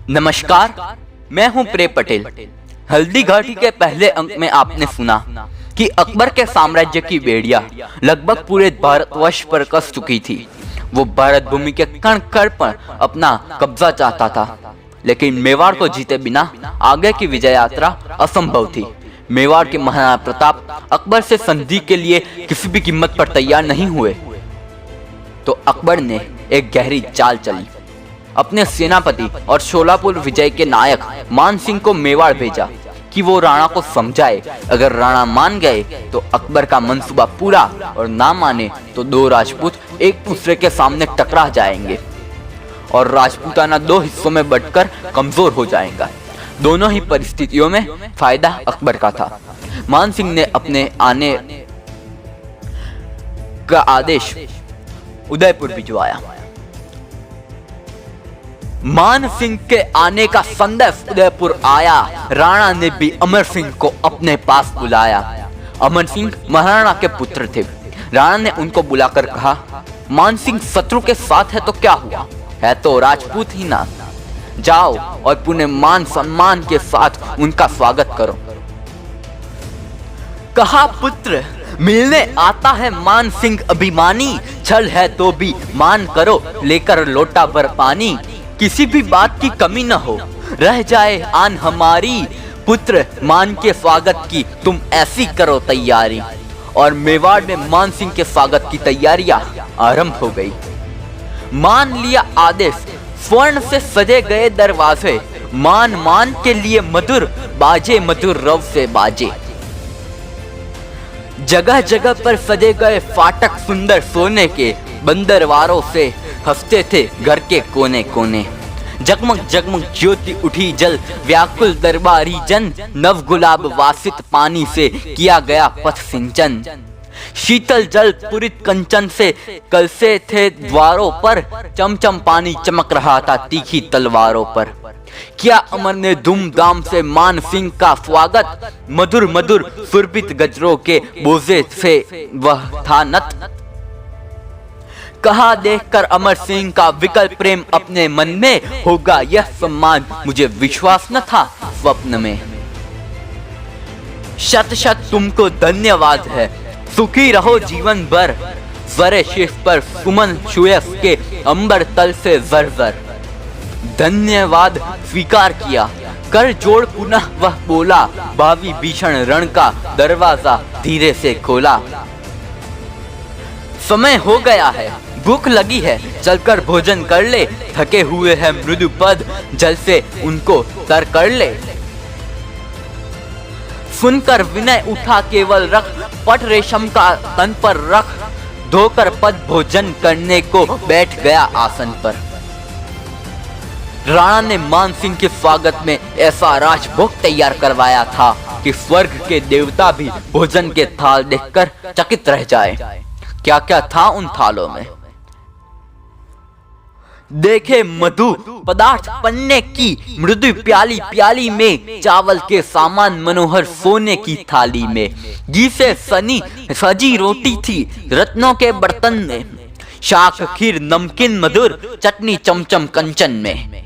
नमस्कार, मैं हूं प्रेम पटेल। हल्दी घाटी के पहले अंक में आपने सुना कि अकबर के साम्राज्य की बेड़ियां लगभग पूरे भारतवर्ष पर कस चुकी थी। वो भारत भूमि के कण कण पर अपना कब्जा चाहता था, लेकिन मेवाड़ को जीते बिना आगे की विजय यात्रा असंभव थी। मेवाड़ के महाराणा प्रताप अकबर से संधि के लिए किसी भी कीमत पर तैयार नहीं हुए, तो अकबर ने एक गहरी चाल चली। अपने सेनापति और शोलापुर विजय के नायक मान सिंह को मेवाड़ भेजा कि वो राणा को समझाए। अगर राणा मान गए तो अकबर का मंसूबा पूरा, और ना माने तो दो राजपूत एक दूसरे के सामने टकरा जाएंगे और राजपूताना दो हिस्सों में बंटकर कमजोर हो जाएगा। दोनों ही परिस्थितियों में फायदा अकबर का था। मान सिंह ने अपने आने का आदेश उदयपुर भिजवाया। मान सिंह के आने का संदेश उदयपुर आया। राणा ने भी अमर सिंह को अपने पास बुलाया। अमर सिंह महाराणा के पुत्र थे। राणा ने उनको बुलाकर कहा, मान सिंह शत्रु के साथ है तो क्या हुआ, है तो राजपूत ही ना। जाओ और पुनः मान सम्मान के साथ उनका स्वागत करो। कहा, पुत्र मिलने आता है मान सिंह अभिमानी, छल है तो भी मान करो लेकर लोटा भर पानी। किसी भी बात की कमी न हो, रह जाए आन हमारी। पुत्र मान के स्वागत की तुम ऐसी करो तैयारी। और मेवाड़ में मान सिंह के स्वागत की तैयारियां आरंभ हो गई। मान लिया आदेश, स्वर्ण से सजे गए दरवाजे, मान के लिए मधुर बाजे, मधुर रव से बाजे। जगह जगह पर सजे गए फाटक सुंदर सोने के, बंदरवारों से हंसते थे घर के कोने कोने। जगमग जगमग ज्योति उठी जल, व्याकुल दरबारी जन, नव गुलाब वासित पानी से किया गया पथ सिंचन। शीतल जल पुरित कंचन से कलसे थे द्वारों पर, चमचम पानी चमक रहा था तीखी तलवारों पर। किया अमर ने धूमधाम से मान सिंह का स्वागत, मधुर मधुर सुरभित गजरों के बोझे से वह था नत। कहा, देखकर अमर सिंह का विकल प्रेम अपने मन में, होगा यह सम्मान मुझे विश्वास न था स्वप्न में। शत शत तुमको धन्यवाद है, सुखी रहो जीवन भर। स्वरे शीर्ष पर सुमन सुयस के अंबर तल से जर जर। धन्यवाद स्वीकार किया, कर जोड़ पुनः वह बोला, भावी भीषण रण का दरवाजा धीरे से खोला। समय हो गया है, भूख लगी है, चलकर भोजन कर ले। थके हुए हैं मृदु पद, जल से उनको तर कर ले। सुनकर विनय उठा केवल रख, पट रेशम का तन पर रख। धोकर पद भोजन करने को बैठ गया आसन पर। राणा ने मान सिंह के स्वागत में ऐसा राजभोग तैयार करवाया था कि स्वर्ग के देवता भी भोजन के थाल देखकर चकित रह जाए। क्या क्या था उन थालों में? देखे मधु पदार्थ पन्ने की, मृदु प्याली प्याली में, चावल के सामान मनोहर सोने की थाली में। घी से सनी सजी रोटी थी रत्नों के बर्तन में, शाक खीर नमकीन मधुर चटनी चमचम कंचन में।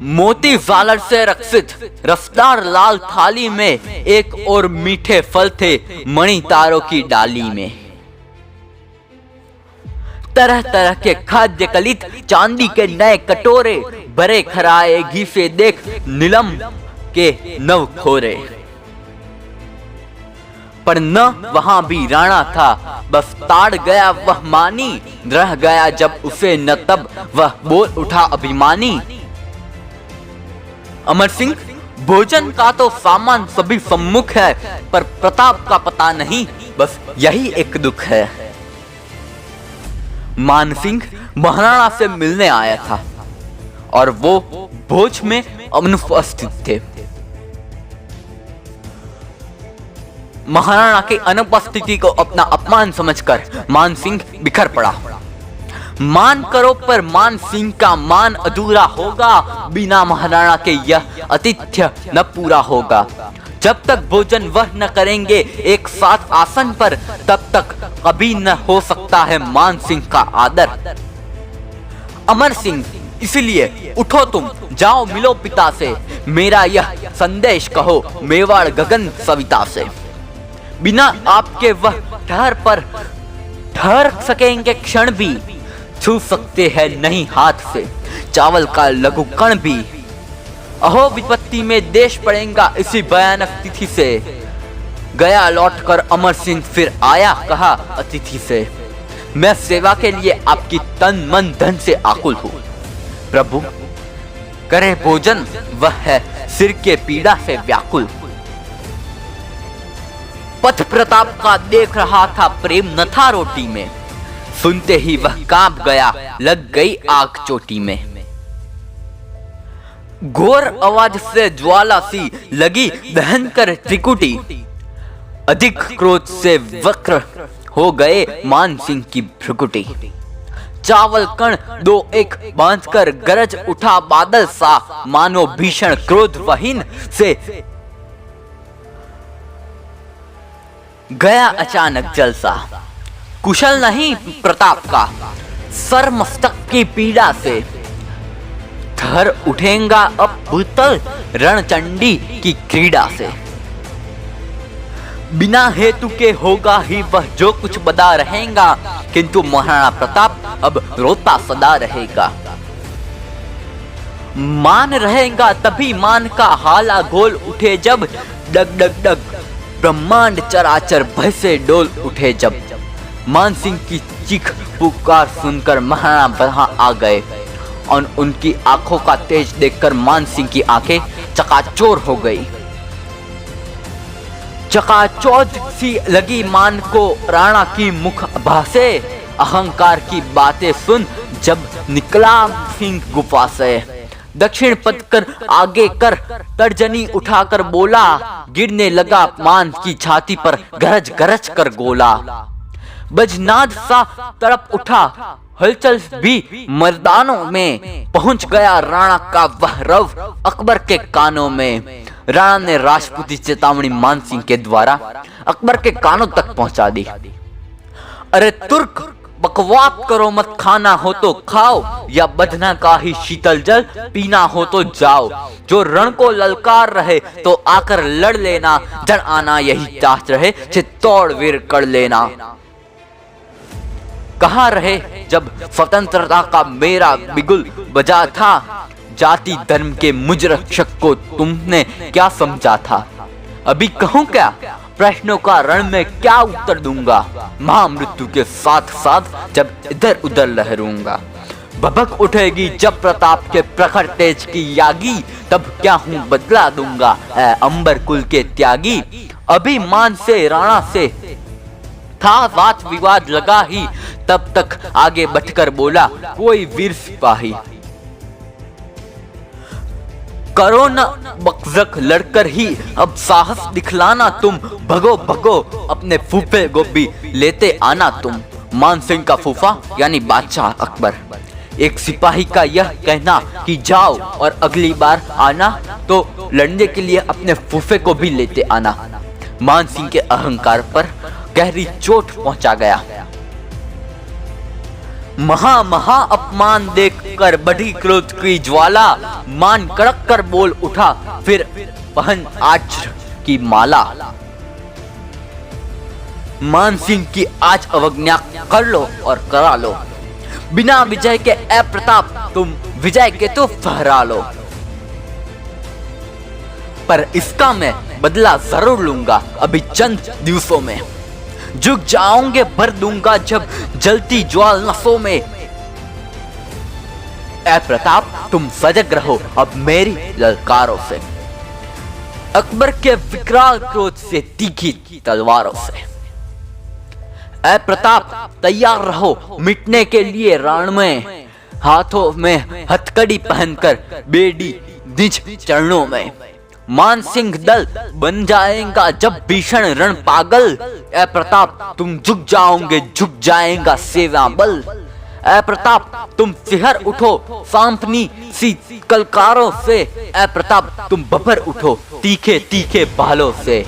मोती झालर से रक्षित रसदार लाल थाली में, एक और मीठे फल थे मणि तारों की डाली में। तरह तरह के खाद्य कलित, चांदी के नए कटोरे, भरे खराए घी से देख नीलम के नव खोरे। पर न वहां भी राणा था, बस ताड़ गया वह मानी। रह गया जब उसे न तब वह बोल उठा अभिमानी। अमर सिंह, भोजन का तो सामान सभी सम्मुख है, पर प्रताप का पता नहीं, बस यही एक दुख है। मान सिंह महाराणा से मिलने आया था और वो भोज में अनुपस्थित थे। महाराणा की अनुपस्थिति को अपना अपमान समझकर मान सिंह बिखर पड़ा। मान करो पर मान सिंह का मान अधूरा होगा, बिना महाराणा के यह आतिथ्य न पूरा होगा। जब तक भोजन वह न करेंगे एक साथ आसन पर, तब तक कभी न हो सकता है मान सिंह का आदर। अमर सिंह इसलिए उठो तुम, जाओ मिलो पिता से, मेरा यह संदेश कहो मेवाड़ गगन सविता से। बिना आपके वह ठहर सकेंगे क्षण भी, छू सकते हैं नहीं हाथ से चावल का लघु कण भी। अहो विपत्ति में देश पड़ेगा इसी भयानक तिथि से, गया लौटकर अमर सिंह फिर आया कहा अतिथि से। मैं सेवा के लिए आपकी तन मन धन से आकुल हूँ, प्रभु करे भोजन वह है सिर के पीड़ा से व्याकुल। पथ प्रताप का देख रहा था प्रेम न था रोटी में, सुनते ही वह कांप गया लग गई आग चोटी में। घोर आवाज से ज्वाला सी लगी दहन कर त्रिकुटी, अधिक क्रोध से वक्र हो गए मान सिंह की भ्रुकुटी। चावल कण दो एक बांधकर गरज उठा बादल सा, मानो भीषण क्रोध वहीन से गया अचानक जलसा। कुशल नहीं प्रताप का सर मस्तक की पीड़ा से, थर उठेगा अब भूतल रणचंडी की क्रीड़ा से। बिना हेतु के होगा ही वह जो कुछ बदा रहेगा, किंतु महाराणा प्रताप अब रोता सदा रहेगा। मान रहेगा तभी मान का हाला गोल उठे जब, डग डग डग ब्रह्मांड चराचर भय से डोल उठे जब। मान सिंह की चीख पुकार सुनकर महाराणा वहां आ गए और उनकी आंखों का तेज देखकर मान सिंह की आंखें चकाचौंध हो गई। चकाचौंध सी लगी मान को राणा की मुख भासे, अहंकार की बातें सुन जब निकला सिंह गुफा से। दक्षिण पद कर आगे कर तर्जनी उठाकर बोला, गिरने लगा मान की छाती पर गरज गरज कर गोला। बजनाद सा तड़प उठा हलचल भी मैदानों में, पहुंच गया राणा का वह रव अकबर के कानों में। राणा ने राजपूती चेतावनी मान सिंह के द्वारा अकबर के कानों तक पहुंचा दी। अरे तुर्क बकवास करो मत, खाना हो तो खाओ या बधना का ही शीतल जल पीना हो तो जाओ। जो रण को ललकार रहे तो आकर लड़ लेना, जड़ आना यही चाहत रहे चित्तौड़ वीर कर लेना। कहाँ रहे जब स्वतंत्रता का मेरा बिगुल बजा था, जाति धर्म के मुझ रक्षक को तुमने क्या समझा था। अभी कहूँ क्या, प्रश्नों का रण में क्या उत्तर दूंगा, महामृत्यु के साथ साथ जब इधर उधर लहरूंगा। भभक उठेगी जब प्रताप के प्रखर तेज की यागी, तब क्या हूँ बदला दूंगा अंबर कुल के त्यागी। अभी मान से राणा से था वाद विवाद लगा ही, तब तक आगे बढ़कर बोला कोई वीर सिपाही। करो न बकझक लड़कर ही अब साहस दिखलाना तुम, भगो भगो अपने फूफे को भी लेते आना तुम। मान सिंह का फूफा यानी बादशाह अकबर। एक सिपाही का यह कहना कि जाओ और अगली बार आना तो लड़ने के लिए अपने फूफे को भी लेते आना, मान सिंह के अहंकार पर गहरी चोट पहुंचा गया। महा अपमान देखकर बढ़ी क्रोध की ज्वाला, मान कड़क कर बोल उठा फिर पहन आज की माला। मान सिंह की आज अवज्ञा कर लो और करा लो, बिना विजय के ए प्रताप तुम विजय के तो फहरा लो। पर इसका मैं बदला जरूर लूंगा अभी चंद दिवसों में, झुक जाओगे भर दूंगा जब जलती ज्वाल नसों में। ए प्रताप तुम सजग रहो अब मेरी ललकारों से, अकबर के विकराल क्रोध से तीखी तलवारों से। ए प्रताप तैयार रहो मिटने के लिए रण में, हाथों में हथकड़ी पहनकर बेड़ी निज चरणों में। मान सिंह दल बन जाएगा जब भीषण रण पागल, ए प्रताप तुम झुक जाओगे झुक जाएगा सेवा बल। ए प्रताप तुम सिहर उठो सांपनी सी कलकारों से, ए प्रताप तुम भभर उठो तीखे तीखे भालों से।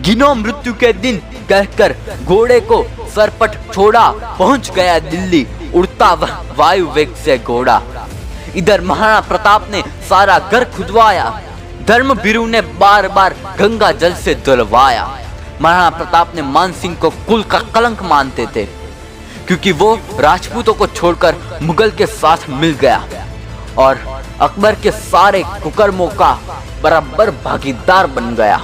गिनो मृत्यु के दिन कहकर घोड़े को सरपट छोड़ा, पहुंच गया दिल्ली उड़ता उड़ता वायु वेग से घोड़ा। इधर महाराणा प्रताप ने सारा घर खुदवाया। धर्मवीरू ने बार बार गंगा जल से धुलवाया। महाराणा प्रताप ने मानसिंह को कुल का कलंक मानते थे, क्योंकि वो राजपूतों को छोड़कर मुगल के साथ मिल गया और अकबर के सारे कुकर्मों का बराबर भागीदार बन गया।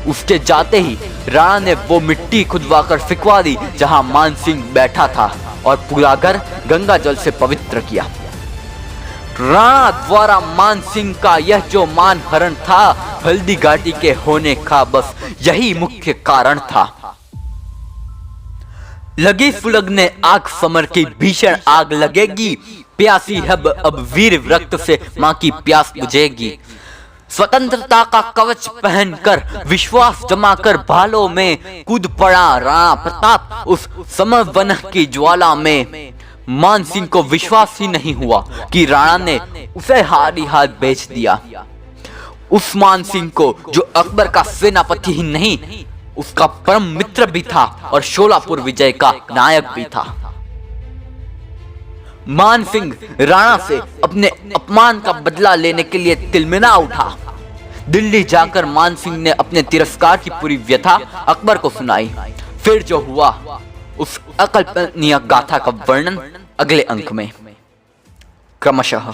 उसके जाते ही राणा ने वो मिट्टी खुदवाकर फिकवा दी जहां मानसिंह बैठा था और पूरा घर गंगा जल से पवित्र किया। राणा द्वारा मानसिंह का यह जो मान हरण था, हल्दी घाटी के होने का बस यही मुख्य कारण था। लगी सुलगने आग समर की भीषण आग लगेगी, प्यासी अब वीर रक्त से मां की प्यास बुझेगी। स्वतंत्रता का कवच पहनकर विश्वास जमाकर भालों में कूद पड़ा राणा प्रताप उस समवन की ज्वाला में। मानसिंह को विश्वास ही नहीं हुआ कि राणा ने उसे हारी हाथ बेच दिया। उस मानसिंह को जो अकबर का सेनापति ही नहीं, उसका परम मित्र भी था और शोलापुर विजय का नायक भी था। मानसिंह राणा से अपने अपमान का बदला लेने के लिए तिलमिला उठा। दिल्ली जाकर मानसिंह ने अपने तिरस्कार की पूरी व्यथा अकबर को सुनाई। फिर जो हुआ उस अकल्पनीय गाथा का वर्णन अगले अंक में क्रमशः।